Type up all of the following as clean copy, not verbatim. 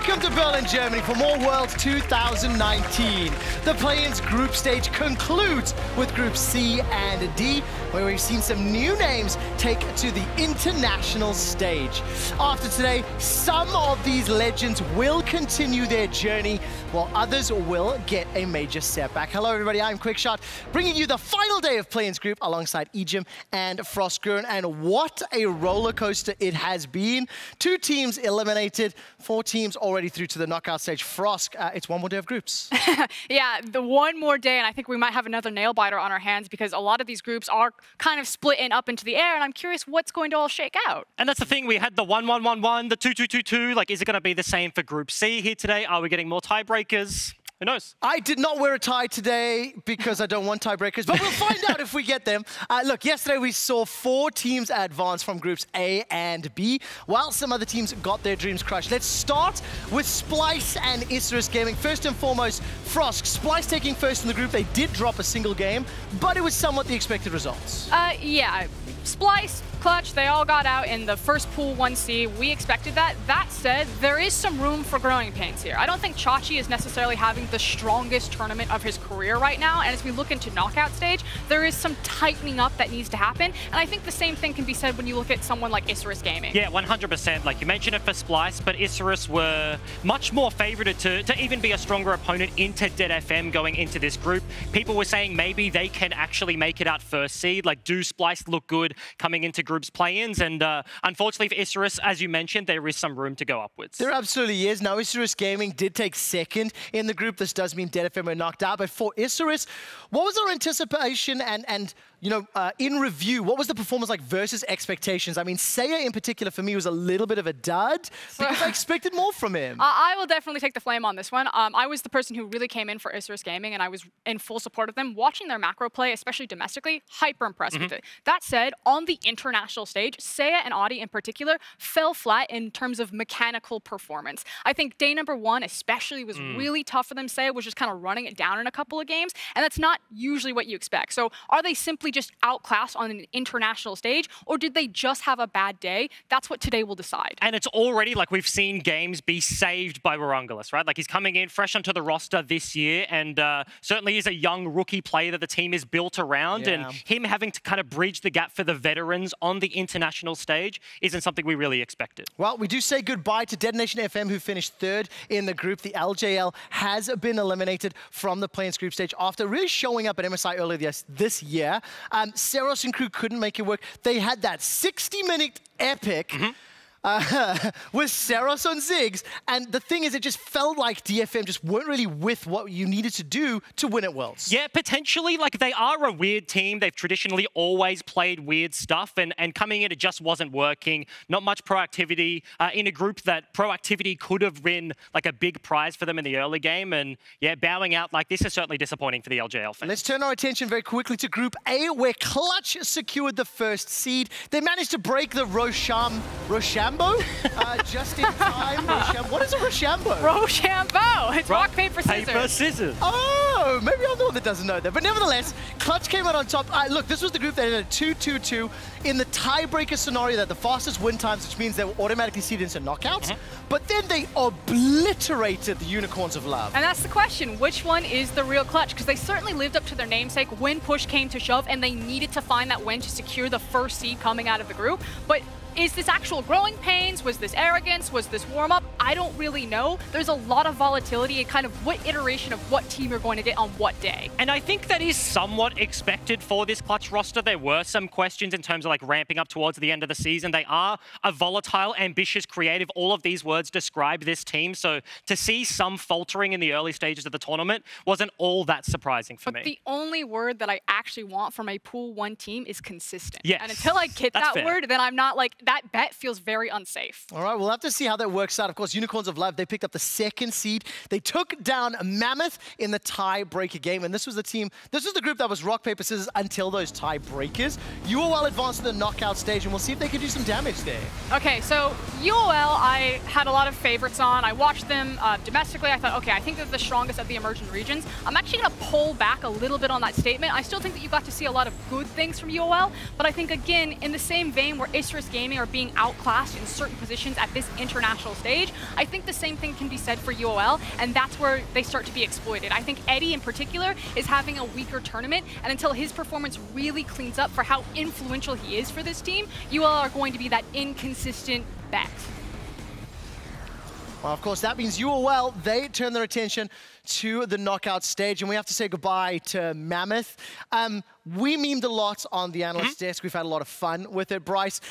Welcome to Berlin, Germany for more Worlds 2019. The play-ins group stage concludes with Group C and D, where we've seen some new names take to the international stage. After today, some of these legends will continue their journey, while others will get a major setback. Hello, everybody. I'm Quickshot, bringing you the final day of play-ins group alongside Ejim and Frostgurn. And what a roller coaster it has been. 2 teams eliminated, 4 teams already through to the knockout stage. Frost, it's one more day of groups. Yeah, the one more day, and I think we might have another nail-biter on our hands because a lot of these groups are kind of splitting up into the air, and I'm curious what's going to all shake out. And that's the thing, we had the 1-1-1-1, the 2-2-2-2, like is it going to be the same for Group C here today? Are we getting more tiebreakers? Who knows? I did not wear a tie today because I don't want tiebreakers, but we'll find out if we get them. Look, yesterday we saw 4 teams advance from Groups A and B, while some other teams got their dreams crushed. Let's start with Splice and Isurus Gaming. First and foremost, Frost, Splice taking first in the group. They did drop a single game, but it was somewhat the expected results. Yeah. Splice, Clutch, they all got out in the first pool 1C. We expected that. That said, there is some room for growing pains here. I don't think Chachi is necessarily having the strongest tournament of his career right now, and as we look into knockout stage, there is some tightening up that needs to happen, and I think the same thing can be said when you look at someone like Isurus Gaming. Yeah, 100%. Like you mentioned it for Splice, but Isurus were much more favoured to even be a stronger opponent into Dead FM going into this group. People were saying maybe they can actually make it out first seed. Like, do Splice look good coming into groups play-ins? And unfortunately for Isurus, as you mentioned, there is some room to go upwards. There absolutely is. Now, Isurus Gaming did take second in the group. This does mean Dead FM were knocked out. But for Isurus, what was our anticipation and you know, in review, what was the performance like versus expectations? I mean, Seiya in particular for me was a little bit of a dud because I expected more from him. I will definitely take the flame on this one. I was the person who really came in for Isurus Gaming, and I was in full support of them. Watching their macro play, especially domestically, hyper impressed with it. That said, on the international stage, Seiya and Audi in particular fell flat in terms of mechanical performance. I think day number 1 especially was really tough for them. Seiya was just kind of running it down in a couple of games, and that's not usually what you expect. So are they simply just outclassed on an international stage, or did they just have a bad day? That's what today will decide. And it's already like we've seen games be saved by Warungalus, right? Like he's coming in fresh onto the roster this year, and certainly is a young rookie player that the team is built around, and him having to kind of bridge the gap for the veterans on the international stage isn't something we really expected. Well, we do say goodbye to Dead Nation FM, who finished 3rd in the group. The LJL has been eliminated from the play-ins group stage after really showing up at MSI earlier this year. Seros and crew couldn't make it work. They had that 60-minute epic with Seros on Ziggs, and the thing is, it just felt like DFM just weren't really with what you needed to do to win at Worlds. Yeah, potentially. Like, they are a weird team. They've traditionally always played weird stuff, and coming in, it just wasn't working. Not much proactivity in a group that proactivity could have been like a big prize for them in the early game, and yeah, bowing out like this is certainly disappointing for the LJL fans. Let's turn our attention very quickly to Group A, where Clutch secured the first seed. They managed to break the Rochambeau just in time. What is a Rochambeau? Rochambeau! It's rock, paper, scissors. Paper, scissors. Oh, maybe I'm the one that doesn't know that. But nevertheless, Clutch came out on top. Look, this was the group that ended at 2-2-2 in the tiebreaker scenario that the fastest win times, which means they were automatically seeded into knockouts. But then they obliterated the Unicorns of Love. And that's the question. Which one is the real Clutch? Because they certainly lived up to their namesake when push came to shove, and they needed to find that win to secure the first seed coming out of the group. But is this actual growing pains? Was this arrogance? Was this warm-up? I don't really know. There's a lot of volatility in kind of what iteration of what team you're going to get on what day. And I think that is somewhat expected for this Clutch roster. There were some questions in terms of like ramping up towards the end of the season. They are a volatile, ambitious, creative. All of these words describe this team. So to see some faltering in the early stages of the tournament wasn't all that surprising for me. But the only word that I actually want from a Pool 1 team is consistent. Yes, and until I get that fair. word, then I'm not like, that bet feels very unsafe. All right, we'll have to see how that works out. Of course, Unicorns of Love, they picked up the 2nd seed. They took down Mammoth in the tiebreaker game, and this was the group that was rock, paper, scissors until those tiebreakers. UOL advanced to the knockout stage, and we'll see if they can do some damage there. Okay, so UOL, I had a lot of favorites on. I watched them domestically. I thought, okay, I think they're the strongest of the emerging regions. I'm actually going to pull back a little bit on that statement. I still think that you got to see a lot of good things from UOL, but I think, again, in the same vein where Isurus Gaming are being outclassed in certain positions at this international stage, I think the same thing can be said for UOL, and that's where they start to be exploited. I think Eddie in particular is having a weaker tournament, and until his performance really cleans up for how influential he is for this team, UOL are going to be that inconsistent bet. Well, of course, that means UOL, they turn their attention to the knockout stage, and we have to say goodbye to Mammoth. We memed a lot on the analyst desk. We've had a lot of fun with it, Bryce.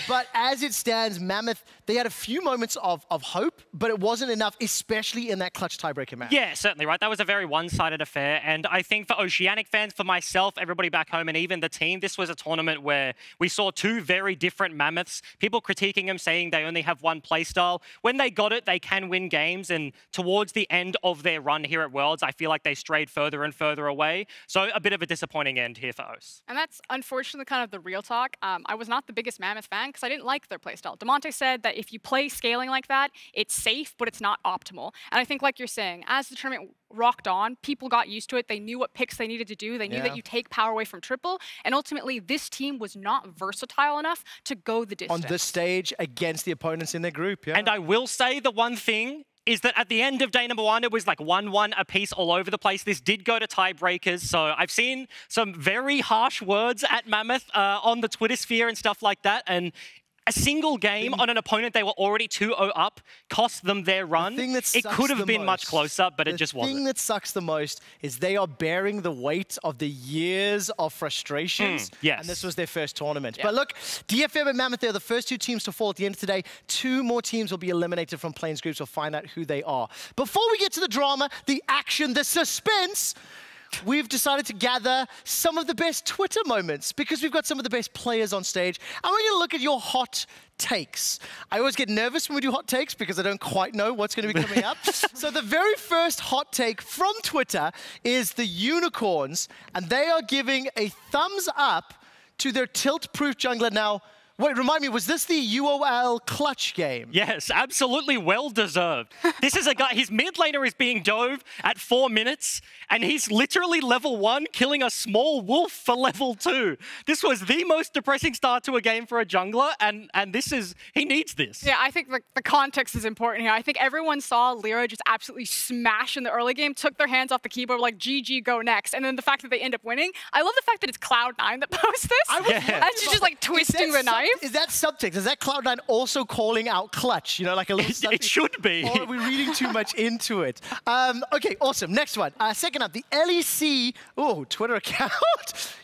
But as it stands, Mammoth, they had a few moments of hope, but it wasn't enough, especially in that clutch tiebreaker match. Yeah, certainly, right? That was a very one-sided affair. And I think for Oceanic fans, for myself, everybody back home, and even the team, this was a tournament where we saw two very different Mammoths. People critiquing them, saying they only have one playstyle. When they got it, they can win games. And towards the end of their run here at Worlds, I feel like they strayed further and further away. So a bit of a disappointing end here for OS. And that's unfortunately kind of the real talk. I was not the biggest Mammoth fan because I didn't like their playstyle. Demonte said that if you play scaling like that, it's safe, but it's not optimal. And I think, like you're saying, as the tournament rocked on, people got used to it. They knew what picks they needed to do. They knew that you take power away from triple. And ultimately, this team was not versatile enough to go the distance. On this stage against the opponents in their group, And I will say the one thing is that at the end of day number one, it was like 1-1 apiece all over the place. This did go to tiebreakers, so I've seen some very harsh words at Mammoth on the Twitter sphere and stuff like that, and a single game on an opponent they were already 2-0 up cost them their run. It could have been much closer, but it just wasn't. The thing that sucks the most is they are bearing the weight of the years of frustrations. Yes. And this was their first tournament. But look, DFM and Mammoth, they're the first two teams to fall at the end of today. Two more teams will be eliminated from Plains groups. We'll find out who they are. Before we get to the drama, the action, the suspense, we've decided to gather some of the best Twitter moments because we've got some of the best players on stage. And we're going to look at your hot takes. I always get nervous when we do hot takes because I don't quite know what's going to be coming up. So the very first hot take from Twitter is the Unicorns, and they are giving a thumbs up to their tilt-proof jungler. Now, wait, remind me, was this the UOL clutch game? Yes, absolutely well-deserved. This is a guy, his mid laner is being dove at 4 minutes, and he's literally level 1, killing a small wolf for level 2. This was the most depressing start to a game for a jungler, and this is, he needs this. Yeah, I think the context is important here. I think everyone saw Lyra just absolutely smash in the early game, took their hands off the keyboard, like, GG, go next. And then the fact that they end up winning. I love the fact that it's Cloud9 that posts this. And she's just, like, twisting the knife. Is that subtext? Is that Cloud9 also calling out clutch? You know, like a little It should be. Or are we reading too much into it? Okay, awesome. Next one. Second up, the LEC Twitter account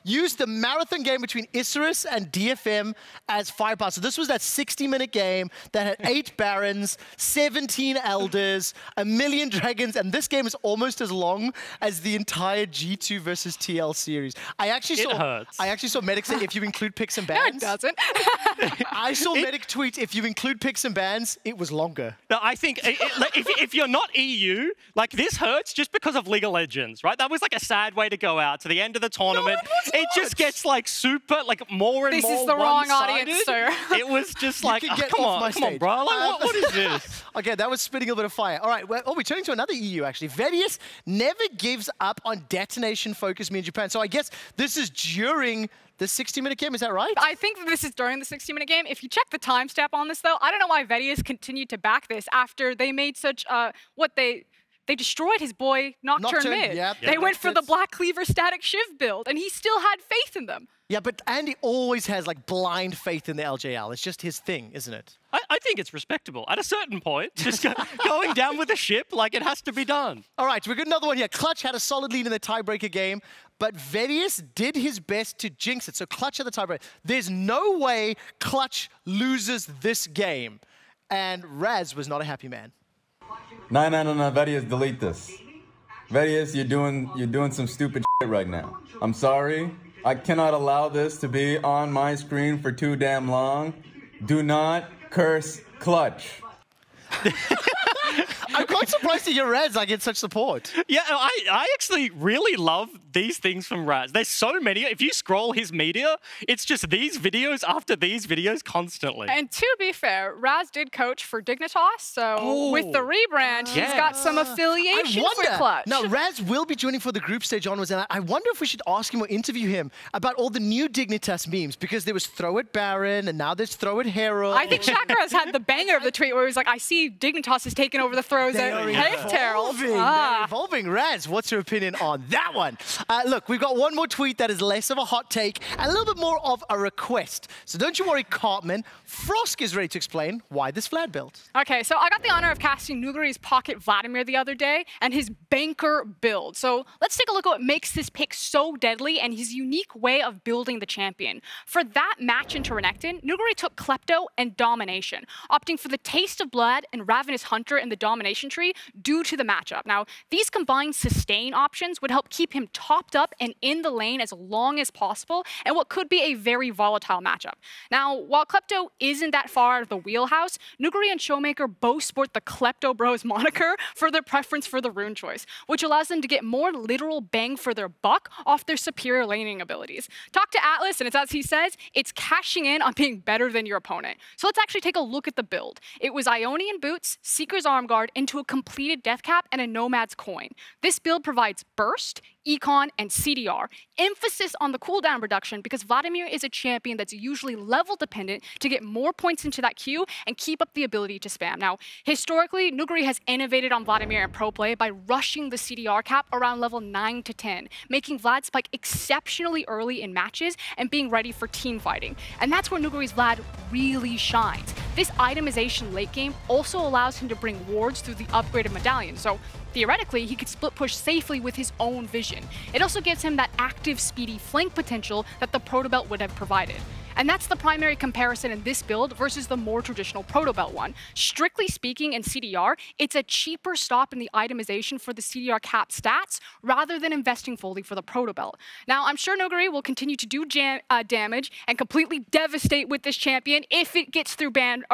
used the marathon game between Isurus and DFM as firepower. So this was that 60-minute game that had 8 Barons, 17 Elders, 1 million Dragons, and this game is almost as long as the entire G2 versus TL series. I actually saw Medic say if you include picks and bans. No, it doesn't. I saw Medic tweet, if you include picks and bans, it was longer. No, I think if you're not EU, like this hurts just because of League of Legends, right? That was like a sad way to go out to the end of the tournament. No, it just gets like super, like more and more This is the wrong one-sided. audience, sir. It was just like, come on, bro. Like, what is this? Okay, that was spitting a bit of fire. All right, we're turning to another EU, actually. VODs never gives up on detonation focus me in Japan. So I guess this is during the 60-minute game, is that right? I think that this is during the 60-minute game. If you check the timestamp on this, though, I don't know why VODs continued to back this after they made such, they destroyed his boy Nocturne mid. They went for the Black Cleaver static Shiv build, and he still had faith in them. Yeah, but Andy always has like blind faith in the LJL. It's just his thing, isn't it? I think it's respectable. At a certain point, just going down with the ship, like it has to be done. All right, we've got another one here. Clutch had a solid lead in the tiebreaker game, but VODs did his best to jinx it. So Clutch had the tiebreaker. There's no way Clutch loses this game. And Raz was not a happy man. No, VODs, delete this. VODs, you're doing some stupid shit right now. I'm sorry. I cannot allow this to be on my screen for too damn long. Do not curse Clutch. I've got some surprised to hear Raz get such support. Yeah, I actually really love these things from Raz. There's so many. If you scroll his media, it's just these videos after these videos constantly. And to be fair, Raz did coach for Dignitas, so with the rebrand, he's got some affiliation for Clutch. Now, Raz will be joining for the group stage onwards, and I wonder if we should ask him or interview him about all the new Dignitas memes, because there was Throw It Baron, and now there's Throw It Herald. I think Chakras had the banger of the tweet where he was like, I see Dignitas is taking over the throws at Herald. They're evolving. Raz, what's your opinion on that one? Look, we've got one more tweet that is less of a hot take and a little bit more of a request. So don't you worry, Cartman. Frosk is ready to explain why this Vlad build. Okay, so I got the honor of casting Nuguri's Pocket Vladimir the other day and his banker build. So let's take a look at what makes this pick so deadly and his unique way of building the champion. For that match into Renekton, Nuguri took Klepto and Domination, opting for the Taste of Blood and Ravenous Hunter in the Domination tree due to the matchup. Now, these combined sustain options would help keep him topped up and in the lane as long as possible in what could be a very volatile matchup. Now, while Klepto isn't that far out of the wheelhouse, Nuguri and Showmaker both sport the Klepto Bros moniker for their preference for the rune choice, which allows them to get more literal bang for their buck off their superior laning abilities. Talk to Atlas, and it's as he says, it's cashing in on being better than your opponent. So let's actually take a look at the build. It was Ionian Boots, Seeker's Arm Guard into a completed Death Cap and a Nomad's Coin. This build provides burst, econ, and CDR. Emphasis on the cooldown reduction because Vladimir is a champion that's usually level dependent to get more points into that queue and keep up the ability to spam. Now, historically, Nuguri has innovated on Vladimir in pro play by rushing the CDR cap around level 9 to 10, making Vlad spike exceptionally early in matches and being ready for team fighting. And that's where Nuguri's Vlad really shines. This itemization late game also allows him to bring wards through the upgraded medallion. So theoretically, he could split push safely with his own vision. It also gives him that active, speedy flank potential that the Proto Belt would have provided. And that's the primary comparison in this build versus the more traditional Proto Belt one. Strictly speaking, in CDR, it's a cheaper stop in the itemization for the CDR cap stats rather than investing fully for the Proto Belt. Now, I'm sure Nuguri will continue to do damage and completely devastate with this champion if it gets through ban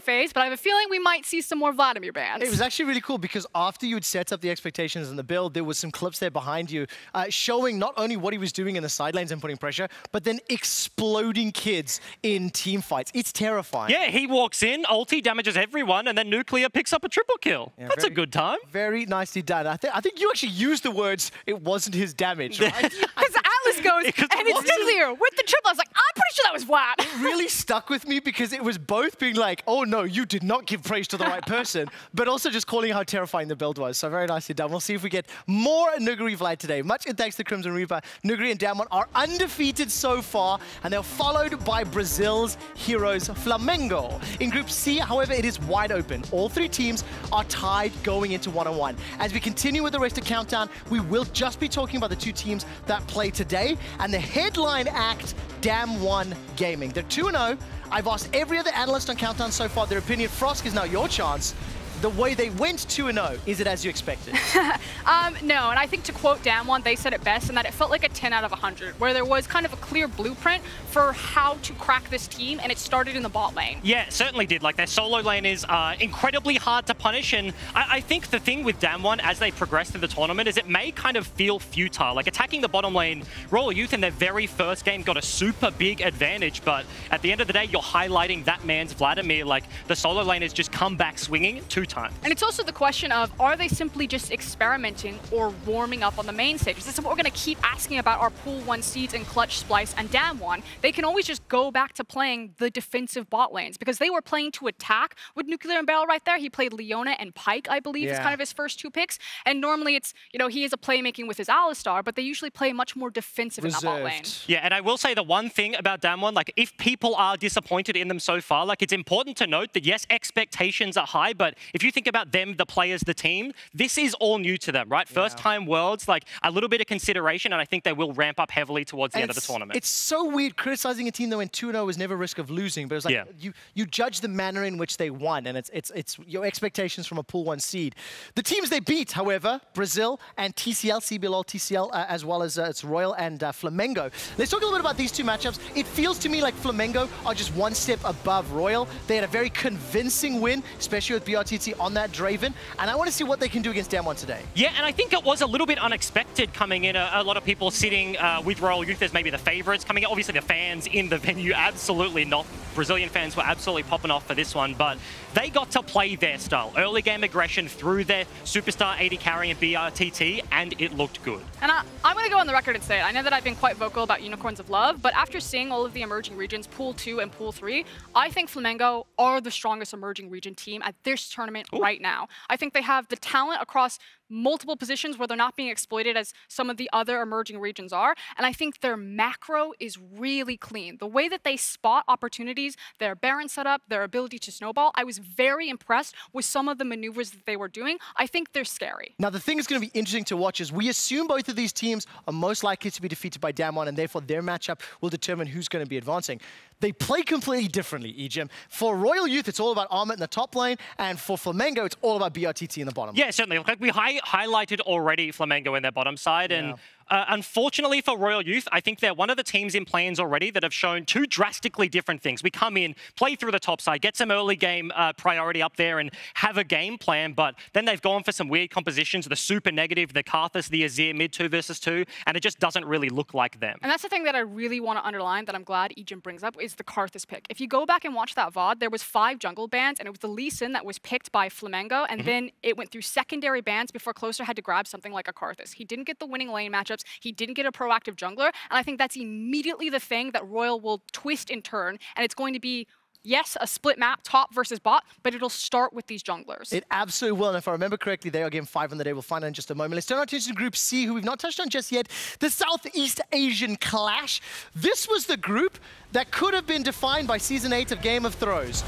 phase, but I have a feeling we might see some more Vladimir bans. It was actually really cool because after you had set up the expectations in the build, there was some clips there behind you showing not only what he was doing in the side lanes and putting pressure, but then exploding kids in team fights. It's terrifying. Yeah, he walks in, ulti damages everyone, and then Nuclear picks up a triple kill. Yeah, that's a good time. Very nicely done. I think you actually used the words, it wasn't his damage, right? Because Atlas goes, and it's Nuclear with the triple. I was like, I'm pretty sure that was Vlad. It really stuck with me because it was both being like, oh no, you did not give praise to the right person, but also just calling how terrifying the build was. So very nicely done. We'll see if we get more Nuguri Vlad today. Much in thanks to Crimson Reaper. Nuguri and Damwon are undefeated so far, and they're followed by Brazil's heroes Flamengo. In Group C, however, it is wide open. All three teams are tied going into one-on-one. As we continue with the rest of Countdown, we will just be talking about the two teams that play today, and the headline act, Damwon Gaming. They're 2-0. I've asked every other analyst on Countdown so far their opinion. Frosk is now your chance. The way they went 2-0, is it as you expected? No, and I think to quote Damwon, they said it best in that it felt like a 10 out of 100, where there was kind of a clear blueprint for how to crack this team, and it started in the bot lane. Yeah, it certainly did. Like, their solo lane is incredibly hard to punish, and I think the thing with Damwon as they progress through the tournament is it may kind of feel futile. Like, attacking the bottom lane, Royal Youth in their very first game got a super big advantage, but at the end of the day, you're highlighting that man's Vladimir. Like, the solo lane has just come back swinging 2 times. And it's also the question of, are they simply just experimenting or warming up on the main stage? This is what we're going to keep asking about our Pool 1 seeds in Clutch, Splice, and Damwon. They can always just go back to playing the defensive bot lanes because they were playing to attack with Nuclear and Barrel right there. He played Leona and Pyke, I believe, is kind of his first 2 picks. And normally it's, you know, he is a playmaking with his Alistar, but they usually play much more defensive in that bot lane. Yeah, and I will say the one thing about Damwon, like, if people are disappointed in them so far, like, it's important to note that, yes, expectations are high, but if you think about them, the players, the team, this is all new to them, right? First time Worlds, like, a little bit of consideration, and I think they will ramp up heavily towards the end of the tournament. It's so weird criticizing a team that went 2-0 was never a risk of losing, but it was like you judge the manner in which they won, and it's your expectations from a Pool 1 seed. The teams they beat, however, Brazil and TCL, CBLOL TCL, as well as it's Royal and Flamengo. Let's talk a little bit about these two matchups. It feels to me like Flamengo are just one step above Royal. They had a very convincing win, especially with BRTT efficiency on that Draven, and I want to see what they can do against Damwon today. Yeah, and I think it was a little bit unexpected coming in. A lot of people sitting with Royal Youth as maybe the favorites coming in. Obviously, the fans in the venue, absolutely not. Brazilian fans were absolutely popping off for this one, but they got to play their style. Early game aggression through their superstar AD carry and BRTT, and it looked good. And I'm going to go on the record and say it. I know that I've been quite vocal about Unicorns of Love, but after seeing all of the emerging regions, Pool 2 and Pool 3, I think Flamengo are the strongest emerging region team at this tournament right now. I think they have the talent across multiple positions where they're not being exploited as some of the other emerging regions are. And I think their macro is really clean. The way that they spot opportunities, their Baron setup, their ability to snowball, I was very impressed with some of the maneuvers that they were doing. I think they're scary. Now, the thing that's going to be interesting to watch is we assume both of these teams are most likely to be defeated by Damwon, and therefore their matchup will determine who's going to be advancing. They play completely differently, EGM. For Royal Youth, it's all about Armit in the top lane, and for Flamengo, it's all about BRTT in the bottom. Yeah, certainly. Like we highlighted already Flamengo in their bottom side, and unfortunately for Royal Youth, I think they're one of the teams in plans already that have shown two drastically different things. We come in, play through the top side, get some early game priority up there and have a game plan, but then they've gone for some weird compositions, the super negative, the Karthus, the Azir mid 2 versus 2, and it just doesn't really look like them. And that's the thing that I really want to underline that I'm glad EGM brings up is the Karthus pick. If you go back and watch that VOD, there was 5 jungle bans, and it was the Lee Sin that was picked by Flamengo, and then it went through secondary bans before Closer had to grab something like a Karthus. He didn't get the winning lane matchups. He didn't get a proactive jungler, and I think that's immediately the thing that Royal will twist and turn, and it's going to be, yes, a split map, top versus bot, but it'll start with these junglers. It absolutely will, and if I remember correctly, they are game 5 on the day. We'll find out in just a moment. Let's turn our attention to Group C, who we've not touched on just yet, the Southeast Asian Clash. This was the group that could have been defined by Season 8 of Game of Thrones.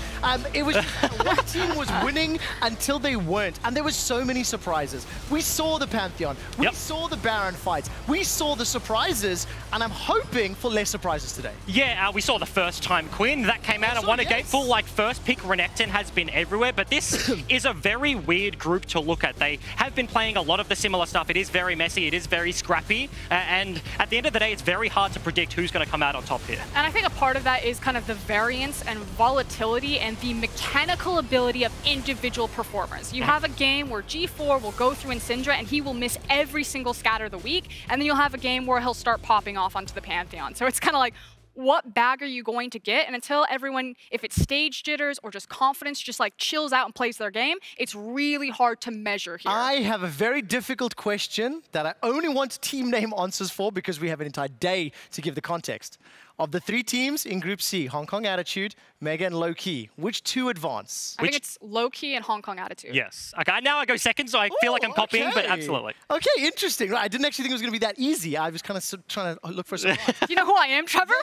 It was one team was winning until they weren't, and there was so many surprises. We saw the Pantheon, we saw the Baron fights, we saw the surprises, and I'm hoping for less surprises today. Yeah, we saw the first time Quinn that came out and won a gateful. Like first pick Renekton has been everywhere, but this is a very weird group to look at. They have been playing a lot of the similar stuff. It is very messy, it is very scrappy, and at the end of the day, it's very hard to predict who's going to come out on top here. And I think a part of that is kind of the variance and volatility and the mechanical ability of individual performers. You have a game where G4 will go through in Syndra and he will miss every single scatter of the week, and then you'll have a game where he'll start popping off onto the Pantheon. So it's kind of like, what bag are you going to get? And until everyone, if it's stage jitters or just confidence, just like chills out and plays their game, it's really hard to measure here. I have a very difficult question that I only want team name answers for because we have an entire day to give the context. Of the 3 teams in Group C, Hong Kong Attitude, Mega and Low Key, which 2 advance? I think it's Low Key and Hong Kong Attitude. Yes. Okay, now I go second, so I feel like I'm copying, but absolutely. Okay, interesting. Right, I didn't actually think it was going to be that easy. I was kind of trying to look for some. Do you know who I am, Trevor?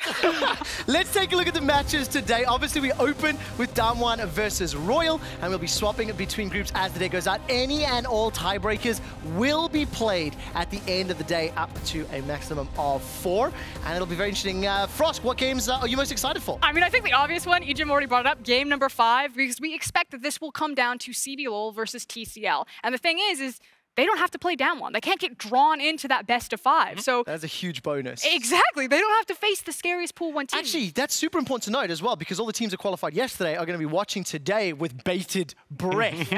Let's take a look at the matches today. Obviously, we open with Damwon versus Royal, and we'll be swapping it between groups as the day goes out. Any and all tiebreakers will be played at the end of the day up to a maximum of 4, and it'll be very interesting. Frost, what games are you most excited for? I mean, I think the obvious one, EGM already brought it up, game number 5, because we expect that this will come down to CBLOL versus TCL. And the thing is they don't have to play Damwon. They can't get drawn into that best of 5. So that's a huge bonus. Exactly. They don't have to face the scariest Pool 1 team. Actually, that's super important to note as well, because all the teams that qualified yesterday are going to be watching today with bated breath.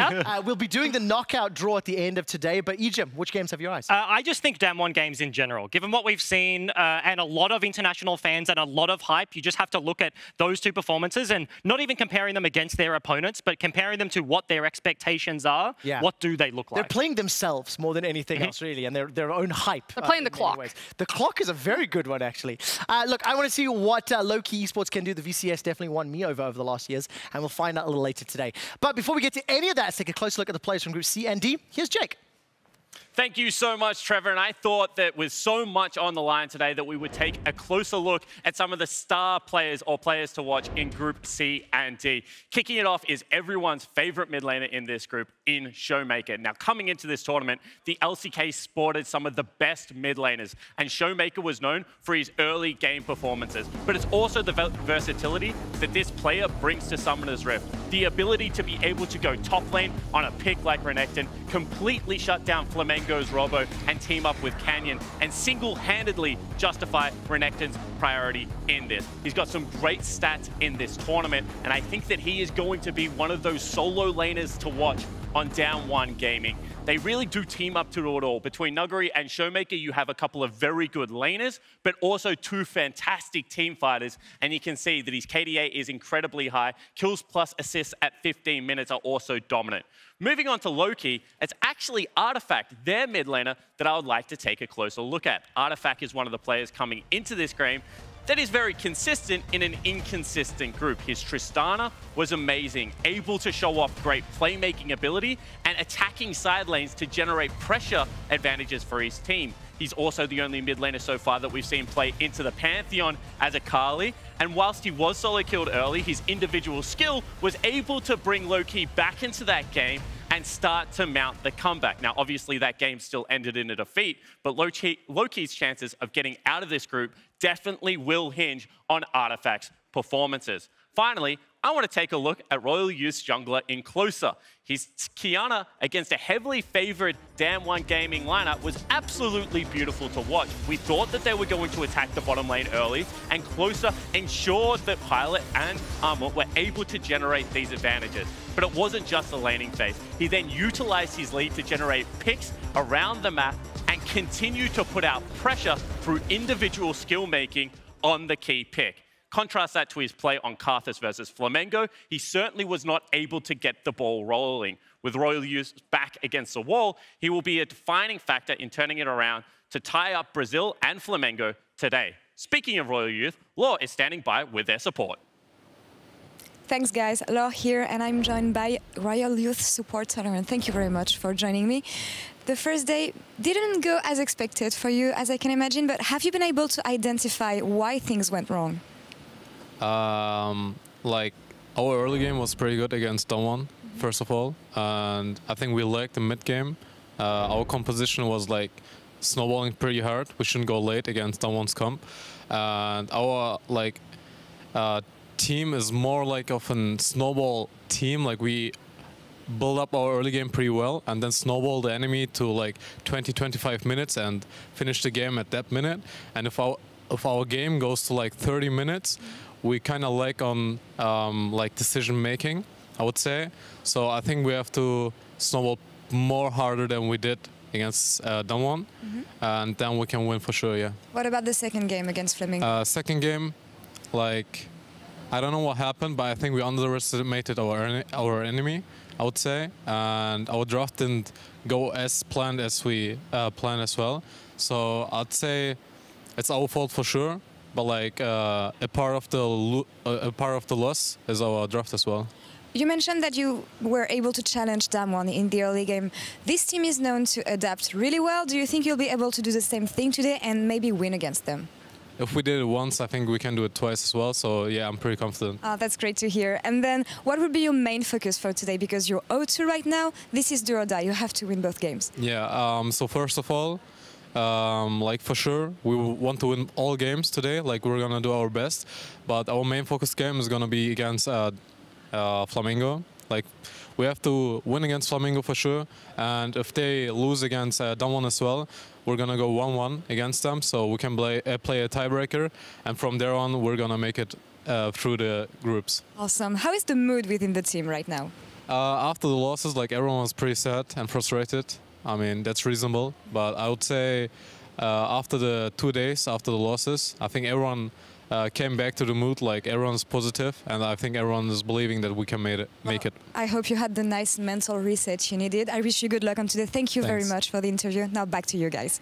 We'll be doing the knockout draw at the end of today, but EGM, which games have your eyes? I just think Damwon games in general, given what we've seen and a lot of international fans and a lot of hype, you just have to look at those 2 performances and not even comparing them against their opponents, but comparing them to what their expectations are. What do they look like? They're playing themselves more than anything else, really, and their own hype. They're playing the clock. The clock is a very good one, actually. Look, I want to see what low-key esports can do. The VCS definitely won me over the last years, and we'll find out a little later today. But before we get to any of that, let's take a closer look at the players from Group C and D. Here's Jake. Thank you so much, Trevor. And I thought that with so much on the line today that we would take a closer look at some of the star players or players to watch in Group C and D. Kicking it off is everyone's favorite mid laner in this group in Showmaker. Now, coming into this tournament, the LCK sported some of the best mid laners, and Showmaker was known for his early game performances. But it's also the versatility that this player brings to Summoner's Rift. The ability to be able to go top lane on a pick like Renekton, completely shut down Flamengo in goes Robo and team up with Canyon and single-handedly justify Renekton's priority in this. He's got some great stats in this tournament, and I think that he is going to be one of those solo laners to watch on Down One Gaming. They really do team up to do it all. Between Nuguri and Showmaker, you have a couple of very good laners, but also two fantastic team fighters. And you can see that his KDA is incredibly high. Kills plus assists at 15 minutes are also dominant. Moving on to Loki, it's actually Artifact, their mid laner, that I would like to take a closer look at. Artifact is one of the players coming into this game that is very consistent in an inconsistent group. His Tristana was amazing, able to show off great playmaking ability and attacking side lanes to generate pressure advantages for his team. He's also the only mid laner so far that we've seen play into the Pantheon as a Kali. And whilst he was solo killed early, his individual skill was able to bring Loki back into that game and start to mount the comeback. Now, obviously, that game still ended in a defeat, but Loki's chances of getting out of this group definitely will hinge on Artifact's performances. Finally, I want to take a look at Royal Youth's jungler in closer. His Kiana against a heavily favored Damn One Gaming lineup was absolutely beautiful to watch. We thought that they were going to attack the bottom lane early, and Closer ensured that Pilot and Armor were able to generate these advantages. But it wasn't just the laning phase. He then utilized his lead to generate picks around the map and continue to put out pressure through individual skill making on the key pick. Contrast that to his play on Karthus versus Flamengo. He certainly was not able to get the ball rolling. With Royal Youth back against the wall, he will be a defining factor in turning it around to tie up Brazil and Flamengo today. Speaking of Royal Youth, Law is standing by with their support. Thanks, guys. Law here, and I'm joined by Royal Youth Support Tournament. Thank you very much for joining me. The first day didn't go as expected for you, as I can imagine, but have you been able to identify why things went wrong? Like, our early game was pretty good against Damwon, first of all, and I think we lacked the mid game. Our composition was like snowballing pretty hard. We shouldn't go late against Damwon's comp, and our team is more like of a snowball team. Like, we build up our early game pretty well and then snowball the enemy to like 20-25 minutes and finish the game at that minute. And if our game goes to like 30 minutes, we kind of lack on like decision making, I would say. So I think we have to snowball more harder than we did against Damwon, and then we can win for sure. Yeah. What about the second game against Flamengo? Second game, like, I don't know what happened, but I think we underestimated our enemy, I would say, and our draft didn't go as planned as we planned as well. So I'd say it's our fault for sure, but like a part of the loss is our draft as well. You mentioned that you were able to challenge Damwon in the early game. This team is known to adapt really well. Do you think you'll be able to do the same thing today and maybe win against them? If we did it once, I think we can do it twice as well. So yeah, I'm pretty confident. That's great to hear. And then what would be your main focus for today? Because you're 0-2 right now. This is do or die. You have to win both games. Yeah, so first of all, like for sure, we want to win all games today. Like, we're gonna do our best. But our main focus game is gonna be against Flamengo. Like, we have to win against Flamengo for sure, and if they lose against Damwon as well, we're gonna go 1-1 against them, so we can play a tiebreaker, and from there on we're gonna make it through the groups. Awesome. How is the mood within the team right now? After the losses, like, everyone was pretty sad and frustrated. I mean, that's reasonable, but I would say after the 2 days after the losses, I think everyone came back to the mood. Like, everyone's positive, and I think everyone is believing that we can make it. I hope you had the nice mental reset you needed. I wish you good luck on today. Thank you very much for the interview. Now back to you guys.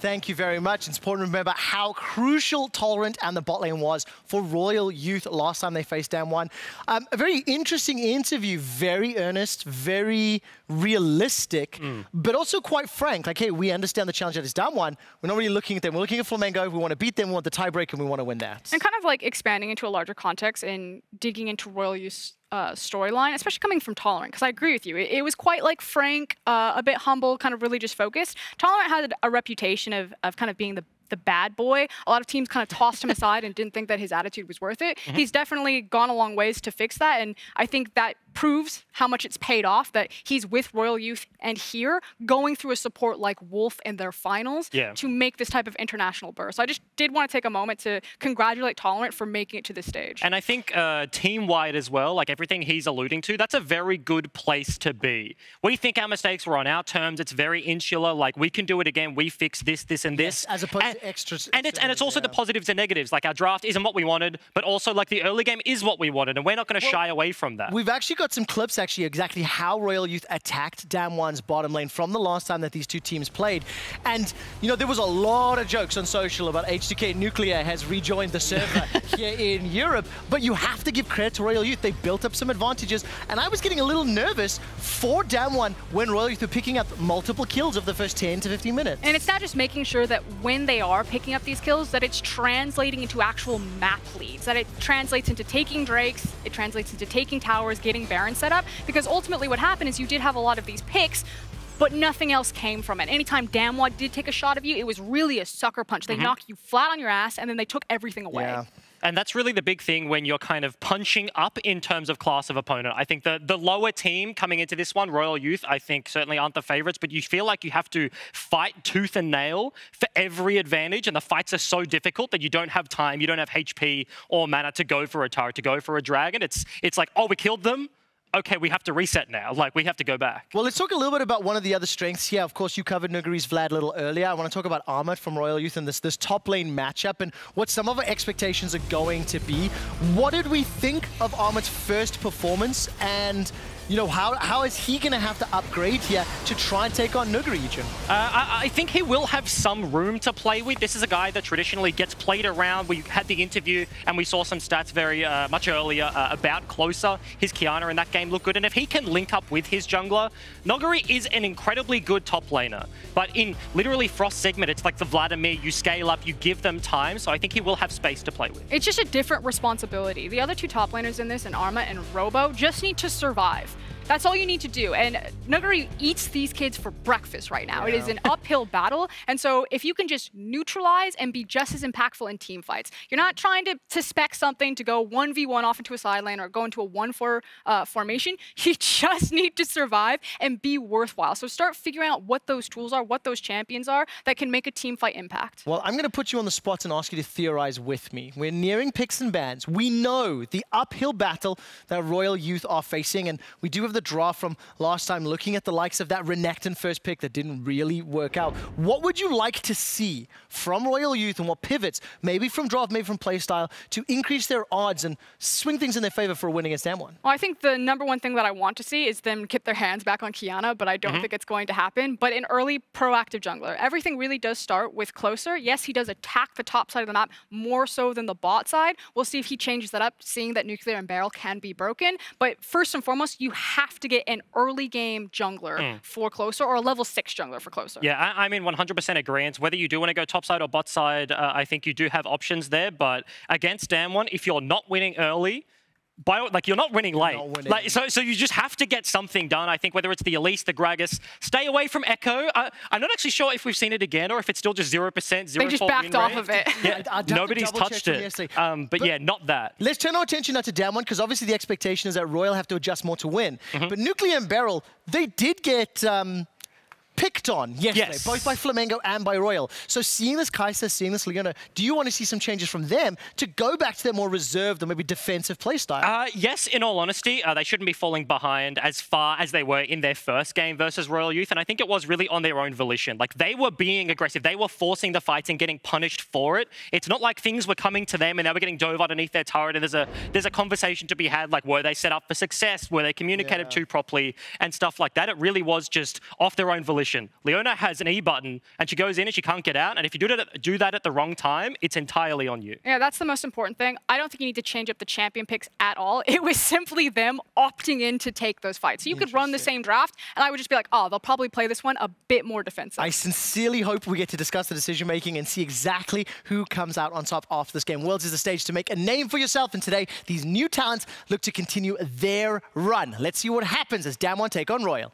Thank you very much. It's important to remember how crucial Tolerant and the bot lane was for Royal Youth last time they faced Damwon. A very interesting interview, very earnest, very realistic, but also quite frank. Like, hey, we understand the challenge that is Damwon. We're not really looking at them. We're looking at Flamengo. We want to beat them. We want the tiebreak, and we want to win that. And kind of like expanding into a larger context and digging into Royal Youth's storyline, especially coming from Tolerant, because I agree with you. It was quite like frank, a bit humble, kind of religious focused. Tolerant had a reputation of kind of being the bad boy. A lot of teams kind of tossed him aside and didn't think that his attitude was worth it. He's definitely gone a long ways to fix that, and I think that proves how much it's paid off that he's with Royal Youth and here going through a support like Wolf in their finals to make this type of international burst. So I just did want to take a moment to congratulate Tolerant for making it to this stage. And I think team-wide as well, like everything he's alluding to, that's a very good place to be. We think our mistakes were on our terms. It's very insular. Like, we can do it again. We fix this, this, and this. Yes, as opposed to extras. And it's also the positives and negatives. Like, our draft isn't what we wanted, but also like the early game is what we wanted, and we're not going to shy away from that. We've actually got some clips actually exactly how Royal Youth attacked Damwon's bottom lane from the last time that these two teams played. And, you know, there was a lot of jokes on social about H2K Nuclear has rejoined the server here in Europe, but you have to give credit to Royal Youth. They built up some advantages, and I was getting a little nervous for Damwon when Royal Youth were picking up multiple kills of the first 10 to 15 minutes. And it's not just making sure that when they are picking up these kills, that it's translating into actual map leads, that it translates into taking Drakes, it translates into taking towers, getting Baron set up, because ultimately what happened is you did have a lot of these picks, but nothing else came from it. Anytime Damwon did take a shot of you, it was really a sucker punch. They knock you flat on your ass, and then they took everything away. Yeah. And that's really the big thing when you're kind of punching up in terms of class of opponent. I think the lower team coming into this one, Royal Youth, I think certainly aren't the favorites, but you feel like you have to fight tooth and nail for every advantage, and the fights are so difficult that you don't have time, you don't have HP or mana to go for a turret, to go for a dragon. It's like, oh, we killed them. Okay, we have to reset now. Like, we have to go back. Well, let's talk a little bit about one of the other strengths here. Of course, you covered Nuguri's Vlad a little earlier. I want to talk about Armut from Royal Youth and this top lane matchup and what some of our expectations are going to be. What did we think of Armut's first performance? And, you know, how is he going to have to upgrade here to try and take on Nuguri, Jim? I think he will have some room to play with. This is a guy that traditionally gets played around. We had the interview and we saw some stats very much earlier about Closer. His Kiana in that game looked good. And if he can link up with his jungler, Nuguri is an incredibly good top laner. But in literally Frost segment, it's like the Vladimir. You scale up, you give them time. So I think he will have space to play with. It's just a different responsibility. The other two top laners in this, and Arma and Robo, just need to survive. That's all you need to do. And Nuguri eats these kids for breakfast right now. Yeah. It is an uphill battle. And so if you can just neutralize and be just as impactful in team fights, you're not trying to spec something to go 1v1 off into a side lane or go into a 1-4 formation. You just need to survive and be worthwhile. So start figuring out what those tools are, what those champions are that can make a team fight impact. Well, I'm going to put you on the spot and ask you to theorize with me. We're nearing picks and bans. We know the uphill battle that Royal Youth are facing, and we do have the draw from last time, looking at the likes of that Renekton first pick that didn't really work out. What would you like to see from Royal Youth and what pivots, maybe from draft, maybe from playstyle, to increase their odds and swing things in their favor for a win against Damwon? Well, I think the #1 thing that I want to see is them get their hands back on Kiana, but I don't think it's going to happen. But an early proactive jungler. Everything really does start with Closer. Yes, he does attack the top side of the map more so than the bot side. We'll see if he changes that up, seeing that Nuclear and Barrel can be broken. But first and foremost, you have to get an early game jungler for Closer, or a level 6 jungler for Closer. Yeah, I'm in 100% agreement. Whether you do want to go top side or bot side, I think you do have options there. But against Damwon, if you're not winning early, you're not winning late. So you just have to get something done. I think whether it's the Elise, the Gragas, stay away from Echo. I'm not actually sure if we've seen it again or if it's still just 0%, 0% They just backed off of it. Yeah, nobody's touched it. But yeah, not that. Let's turn our attention now to Damwon, because obviously the expectation is that Royal have to adjust more to win. But Nuclear and Barrel, they did get picked on yesterday, both by Flamengo and by Royal. So seeing this Kai'Sa, seeing this Leona, do you want to see some changes from them to go back to their more reserved or maybe defensive playstyle? Yes, in all honesty, they shouldn't be falling behind as far as they were in their first game versus Royal Youth, and I think it was really on their own volition. Like, they were being aggressive. They were forcing the fights and getting punished for it. It's not like things were coming to them and they were getting dove underneath their turret, and there's a conversation to be had, like, were they set up for success? Were they communicated to properly? And stuff like that. It really was just off their own volition. Leona has an E button and she goes in and she can't get out, and if you do that at the wrong time, it's entirely on you. Yeah, that's the most important thing. I don't think you need to change up the champion picks at all. It was simply them opting in to take those fights. So you could run the same draft and I would just be like, oh, they'll probably play this one a bit more defensive. I sincerely hope we get to discuss the decision making and see exactly who comes out on top after this game. Worlds is the stage to make a name for yourself, and today these new talents look to continue their run. Let's see what happens as Damwon take on Royal.